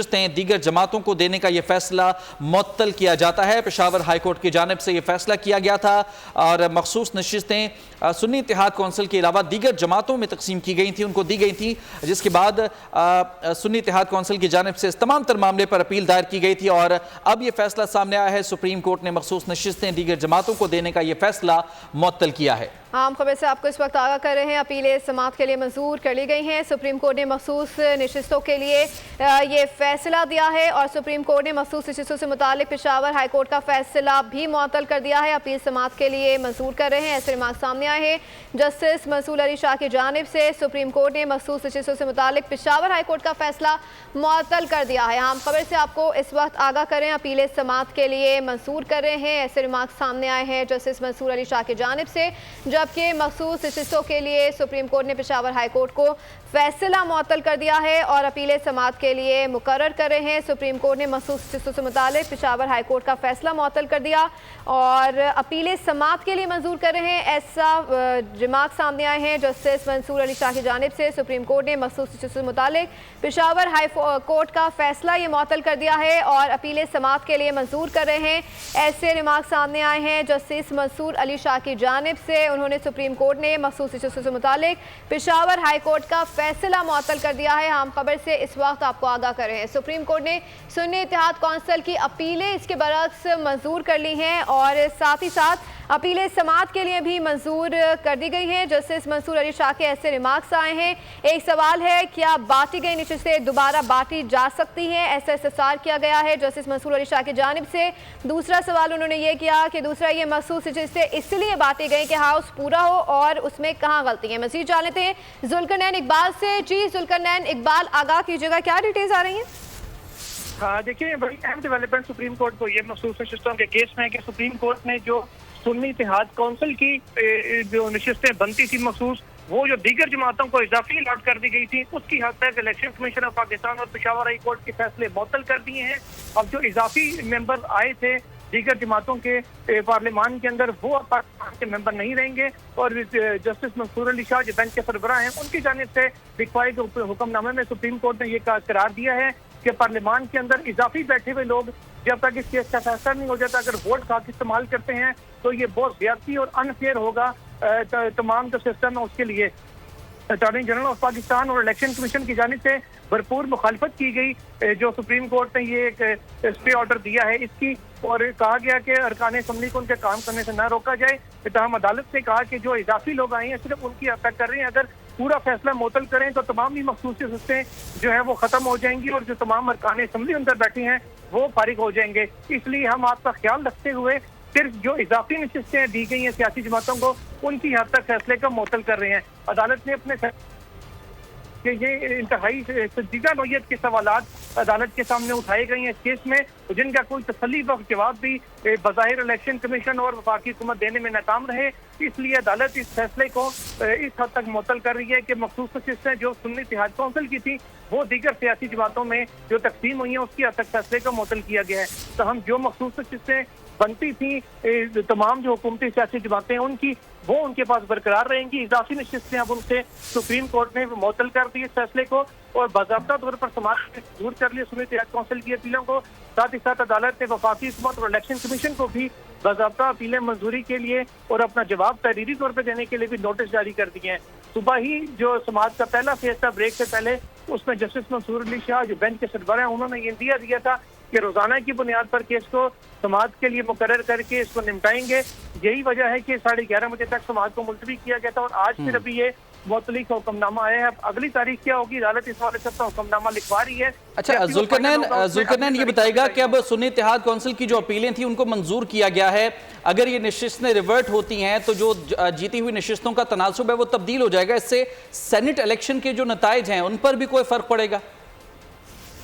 दीगर जमातों को देने का यह फैसला मुअत्तल किया जाता है। पेशावर हाई कोर्ट की जानिब से यह फैसला किया गया था और मखसूस नशिस्तें सुन्नी इत्तेहाद कौंसिल के अलावा दीगर जमातों में तकसीम की गई थी, उनको दी गई थी, जिसके बाद सुन्नी इत्तेहाद कौंसिल की जानिब से इस तमाम तर मामले पर अपील दायर की गई थी और अब यह फैसला सामने आया है। सुप्रीम कोर्ट ने मखसूस नशिस्तें दीगर जमातों को देने का यह फैसला मुअत्तल किया है। आम खबर से आपको इस वक्त आगाह कर रहे हैं, अपीलें समाअत के लिए मंजूर कर ली गई हैं। सुप्रीम कोर्ट ने मखसूस नशिस्तों के लिए ये फैसला दिया है और सुप्रीम कोर्ट ने मखसूस नशिस्तों से मुतालिक पेशावर हाई कोर्ट का फैसला भी मुअत्तल कर दिया है। अपील समाअत के लिए मंजूर कर रहे हैं, ऐसे रिमार्क सामने आए हैं। जस्टिस मंसूर अली शाह की जानिब से सुप्रीम कोर्ट ने मखसूस नशिस्तों से मुतालिक पेशावर हाई कोर्ट का फैसला मुअत्तल कर दिया है। आम खबर से आपको इस वक्त आगाह करें, अपीलें समाअत के लिए मंजूर कर रहे हैं, ऐसे रिमार्क सामने आए हैं जस्टिस मंसूर अली शाह की जानिब से, जबकि मखसूस नशिस्तों के लिए सुप्रीम कोर्ट ने पेशावर हाई कोर्ट को फैसला मुअत्तल कर दिया है और अपीलें समाअत के लिए मुकर्रर कर रहे हैं। सुप्रीम कोर्ट ने मखसूस नशिस्तों से मुतालिक पेशावर हाई कोर्ट का फैसला मुअत्तल कर दिया और अपीलें समाअत के लिए मंजूर कर रहे हैं, ऐसा रिमार्क सामने आए हैं जस्टिस मंसूर अली शाह की जानिब से। सुप्रीम कोर्ट ने मखसूस नशिस्तों से मुतालिक पेशावर हाई कोर्ट का फैसला ये मुअत्तल कर दिया है और अपीलें समाअत के लिए मंजूर कर रहे हैं, ऐसे रिमार्क सामने आए हैं जस्टिस मंसूर अली शाह की जानिब से। उन्होंने सुप्रीम कोर्ट ने मखसूस नशिस्तों से मुतालिक पेशावर हाई कोर्ट का फैसला मुअत्तल कर दिया है। हम खबर से इस वक्त आपको आगाह कर रहे हैं, सुप्रीम कोर्ट ने सुन्नी इत्तेहाद कौंसिल की अपीलें इसके बरअक्स मंजूर कर ली हैं और साथ ही साथ अपीलें समाअत के लिए भी मंजूर कर दी गई हैं। जस्टिस मंसूर अली शाह के ऐसे रिमार्क्स आए हैं। एक सवाल है, क्या बांटी गई नशिस्तें दोबारा बांटी जा सकती हैं, ऐसा इस्तफसार किया गया है जस्टिस मंसूर अली शाह की जानिब से। दूसरा सवाल उन्होंने ये किया कि दूसरा ये मखसूस नशिस्तें इसलिए बांटी गई कि हाउस पूरा हो और उसमें कहाँ गलती है। मज़ीद जान लेते हैं जुल्करनैन इकबाल से। जी जुल्करनैन इकबाल, आगाह कीजिएगा, क्या डिटेल्स आ रही हैं? हाँ देखिए, बड़ी अहम डेवलपमेंट सुप्रीम कोर्ट को ये मखसूस नशिस्तों के केस में है कि सुप्रीम कोर्ट ने जो सुन्नी इत्तेहाद कौंसिल की जो नशिस्तें बनती थी मखसूस, वो जो दीगर जमातों को इजाफी अलॉट कर दी गई थी, उसकी हद तक इलेक्शन कमीशन ऑफ पाकिस्तान और पेशावर हाई कोर्ट के फैसले मुअत्तल कर दिए हैं। अब जो इजाफी मेंबर आए थे दीगर जमातों के पार्लियामान के अंदर, वो अब पाकिस्तान के मेंबर नहीं रहेंगे और जस्टिस मंसूर अली शाह जो बेंच के सरबराह हैं, उनकी जानिब से लिखवाए गए हुक्मनामे में सुप्रीम कोर्ट ने ये करार दिया है कि पार्लियामान के अंदर इजाफी बैठे हुए लोग जब तक इस केस का फैसला नहीं हो जाता, अगर वोट का इस्तेमाल करते हैं तो ये बहुत ज्यादती और अनफेयर होगा तमाम जो सिस्टम है उसके लिए। अटॉर्नी जनरल ऑफ पाकिस्तान और इलेक्शन कमीशन की जानिब से भरपूर मुखालफत की गई जो सुप्रीम कोर्ट ने ये एक स्टे ऑर्डर दिया है इसकी, और कहा गया कि अरकान असम्बली को उनके काम करने से न रोका जाए। तमाम अदालत ने कहा कि जो इजाफी लोग आए हैं सिर्फ उनकी अफेक्ट कर रहे हैं, अगर पूरा फैसला मुअत्तल करें तो तमाम ही मखसूस नशिस्तें जो है वो खत्म हो जाएंगी और जो तमाम अरकान असम्बली अंदर बैठी हैं वो फारिग हो जाएंगे। इसलिए हम आपका ख्याल रखते हुए सिर्फ जो इजाफी नशिस्तें दी गई हैं सियासी जमातों को, उनकी हद तक फैसले का मुअत्तल कर रहे हैं। अदालत ने अपने कि ये इंतहाई संजीदा नौयत के सवालात अदालत के सामने उठाए गए हैं इस केस में, जिनका कोई तसल्ली बख्श जवाब भी बज़ाहिर इलेक्शन कमीशन और वफाकी हुकूमत देने में नाकाम रहे। इसलिए अदालत इस फैसले को इस हद तक मुअत्तल कर रही है कि मखसूस नशिस्तें जो सुन्नी इत्तेहाद कौंसिल की थी वो दीगर सियासी जमातों में जो तकसीम हुई है उसकी हद तक फैसले को मुअत्तल किया गया है। तो हम जो मखसूस नशिस्तें बनती थी तमाम जो हुकूमती सियासी जमातें हैं उनकी, वो उनके पास बरकरार रहेंगी। इजाफी नशिस्तें अब उनसे सुप्रीम कोर्ट ने मुअत्तल कर दी इस फैसले को और बाज़ाब्ता तौर पर समाज में दूर कर लिया सुन्नी इत्तेहाद कौंसिल की अपीलों को। साथ ही साथ अदालत ने वफाकी हुकूमत और इलेक्शन कमीशन को भी बाज़ाब्ता अपीलें मंजूरी के लिए और अपना जवाब तहरीरी तौर पर देने के लिए भी नोटिस जारी कर दिए हैं। सुबह ही जो समाज का पहला फेज था ब्रेक से पहले, उसमें जस्टिस मंसूर अली शाह जो बेंच के सरबराह हैं उन्होंने ये इंदिया दिया था कि रोजाना की बुनियाद पर केस को समाज के लिए मुकर्रर करके इसको निपटाएंगे। यही वजह है कि 11:30 बजे तक समाज को मुलतवी किया गया था और आज फिर अभी ये मुअत्तली का हुक्मनामा आया है। अगली तारीख क्या होगी, अदालत इस हवाले से अपना हुक्मनामा लिखवा रही है। अच्छा जुल्करनैन ये बताएगा कि अब सुन्नी इत्तेहाद कौंसिल की जो अपीलें थी उनको मंजूर किया गया है, अगर ये नशिस्तें रिवर्ट होती हैं तो जो जीती हुई नशिस्तों का तनासुब है वो तब्दील हो जाएगा, इससे सेनेट इलेक्शन के जो नताइज हैं उन पर भी कोई फर्क पड़ेगा?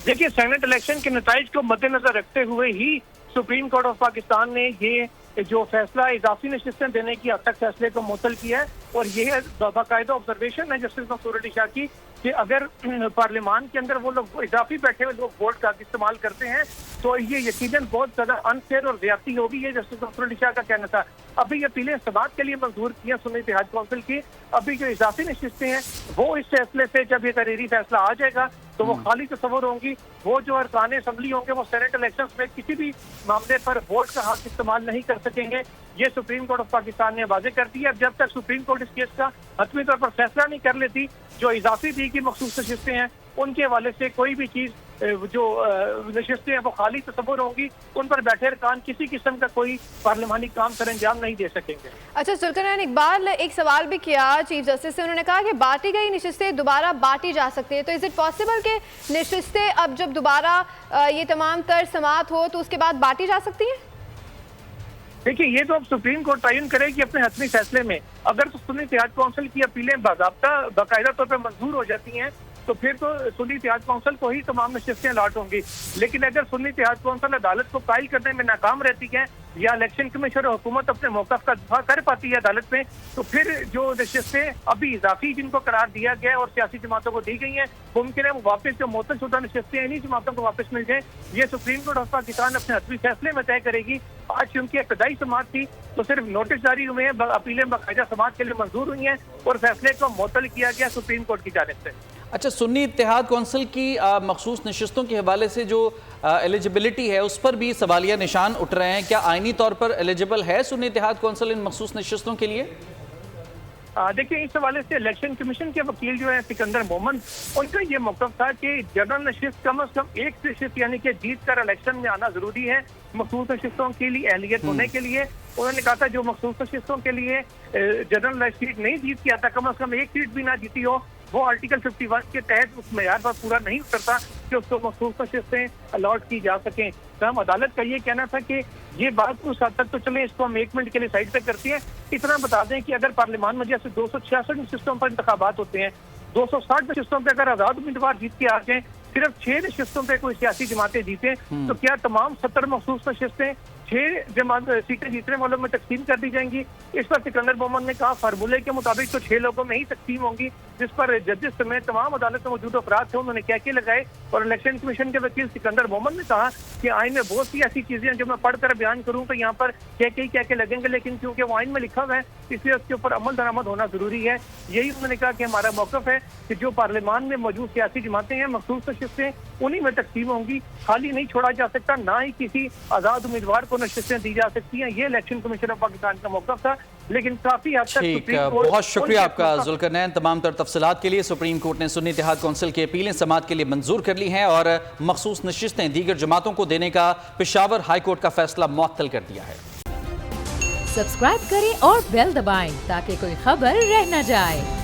देखिए, सेनेट इलेक्शन के नताइज को मद्देनजर रखते हुए ही सुप्रीम कोर्ट ऑफ पाकिस्तान ने ये जो फैसला इजाफी नशिस्तें देने की हद तक फैसले को मुअत्तल किया है और ये बाकायदा ऑब्जर्वेशन है जस्टिस मंसूर अली शाह की कि अगर पार्लियामान के अंदर वो लोग इजाफी बैठे हुए लोग वोट का इस्तेमाल करते हैं तो ये यकीनन बहुत ज्यादा अनफेयर और ज्यादती होगी। ये जस्टिस मंसूर अली शाह का कहना था। अभी ये अपीलें समाअत के लिए मंजूर किया सुन्नी इत्तेहाद कौंसिल की, अभी जो इजाफी नशिस्तें हैं वो इस फैसले से जब ये तहरीरी फैसला आ जाएगा तो वो खाली तस्वुर होंगी। वो जो अरकान असम्बली होंगे वो सेनेट इलेक्शंस में किसी भी मामले पर वोट का हक इस्तेमाल नहीं कर सकेंगे। ये सुप्रीम कोर्ट ऑफ पाकिस्तान ने वाजे कर दी है। जब तक सुप्रीम कोर्ट इस केस का हतमी तौर पर फैसला नहीं कर लेती, जो इजाफी दी की मखसूस नशिस्तें हैं उनके हवाले से कोई भी चीज जो नशिस्तें हैं वो खाली तस्वुर होंगी, उन पर बैठे अरकान किसी किस्म का कोई पार्लिमानी काम सर अंजाम नहीं दे सकेंगे। अच्छा, जुल्करनैन इकबाल एक सवाल भी किया चीफ जस्टिस से, उन्होंने कहा कि बांटी गई नशिस्तें दोबारा बांटी जा सकती है, तो इज इट पॉसिबल कि नशिस्तें अब जब दोबारा ये तमाम तर समात हो तो उसके बाद बांटी जा सकती हैं? देखिए, ये तो अब सुप्रीम कोर्ट तयन करेगी अपने हतमी फैसले में। अगर तो सुन्नी इत्तेहाद काउंसिल की अपीलें बाकायदा तौर पर मंजूर हो जाती हैं तो फिर तो सुन्नी इत्तेहाद काउंसिल को ही तमाम नशिस्तें अलॉट होंगी। लेकिन अगर सुन्नी इत्तेहाद काउंसिल अदालत को कायल करने में नाकाम रहती है या इलेक्शन कमीशन और हुकूमत अपने मौक़िफ़ का दफा कर पाती है अदालत में, तो फिर जो नशिस्तें अभी इजाफी जिनको करार दिया गया है और सियासी जमातों को दी गई हैं, मुमकिन है वो वापस जो मुअत्तल नशिस्तें इन्हीं जमातों को वापस मिल जाए। ये सुप्रीम कोर्ट ऑफ पाकिस्तान अपने हतमी फैसले में तय करेगी। आज क्योंकि इब्तदाई समात थी तो सिर्फ नोटिस जारी हुए हैं, अपीलें बाकायदा समात के लिए मंजूर हुई हैं और फैसले को मुअत्तल किया गया सुप्रीम कोर्ट की जानिब से। अच्छा, सुन्नी इत्तेहाद कौंसिल की मखसूस नशिस्तों के हवाले से जो एलिजिबिलिटी है उस पर भी सवालिया निशान उठ रहे हैं। क्या आइनी तौर पर एलिजिबल है सुन्नी इत्तेहाद कौंसिल इन मखसूस नशिस्तों के लिए? देखिए, इस हवाले से इलेक्शन कमीशन के वकील जो है सिकंदर मोमन, उनका ये मौक़िफ़ था कि जनरल नशिस्त कम अज कम एक नशिस्त यानी कि जीत कर इलेक्शन में आना जरूरी है मखसूस नशिस्तों के लिए अहलियत होने के लिए। उन्होंने कहा था जो मखसूस नशिस्तों के लिए जनरल सीट नहीं जीत के आता, कम अज कम एक सीट भी ना जीती हो, वो आर्टिकल 51 के तहत उस मेयार पर पूरा नहीं उतरता कि उसको मखसूस नशिस्तें अलॉट की जा सकें। तो हम अदालत का ये कहना था कि ये बात उस हद तक तो चले, इसको हम 1 मिनट के लिए साइड पे करते हैं। इतना बता दें कि अगर पार्लियामान में जैसे 266 नशिस्तों पर इंतखाबात होते हैं, 260 नशिस्तों पर अगर आजाद उम्मीदवार जीत के आ जाए, सिर्फ 6 नशिस्तों पे कोई सियासी जमातें जीते, तो क्या तमाम 70 मखसूस नशिस्तें 6 सीटें जीतने वालों में तकसीम कर दी जाएंगी? इस पर सिकंदर मोमन ने कहा फार्मूले के मुताबिक तो 6 लोगों में ही तकसीम होंगी, जिस पर जजेस समेत तमाम अदालत में मौजूद अफराद थे उन्होंने क्या लगाए। और इलेक्शन कमीशन के वकील सिकंदर मोमन ने कहा कि आइन में बहुत सी ऐसी चीजें हैं जो मैं पढ़कर बयान करूँ तो यहाँ पर क्या लगेंगे, लेकिन क्योंकि वो आइन में लिखा हुआ है इसलिए उसके ऊपर अमल दरामद होना जरूरी है। यही उन्होंने कहा कि हमारा मौक़िफ़ है कि जो पार्लियामान में मौजूद सियासी जमातें हैं मखसूस नशिस्तें उन्हीं में तकसीम होंगी, खाली नहीं छोड़ा जा सकता, ना ही किसी आजाद उम्मीदवार को नशिस्तें दी जा सकती हैं। ये इलेक्शन कमीशन ऑफ पाकिस्तान का मौक़िफ़ था, लेकिन काफी हद तक ठीक, बहुत शुक्रिया आपका जुल्करनैन। तमाम तर तफसीलात के लिए सुप्रीम कोर्ट ने सुन्नी इत्तेहाद कौंसिल की अपीलें समात के लिए मंजूर कर ली हैं और मखसूस नशिस्तें दीगर जमातों को देने का पेशावर हाई कोर्ट का फैसला मुअत्तल कर दिया है। सब्सक्राइब करें और बेल दबाएं ताकि कोई खबर रह न जाए।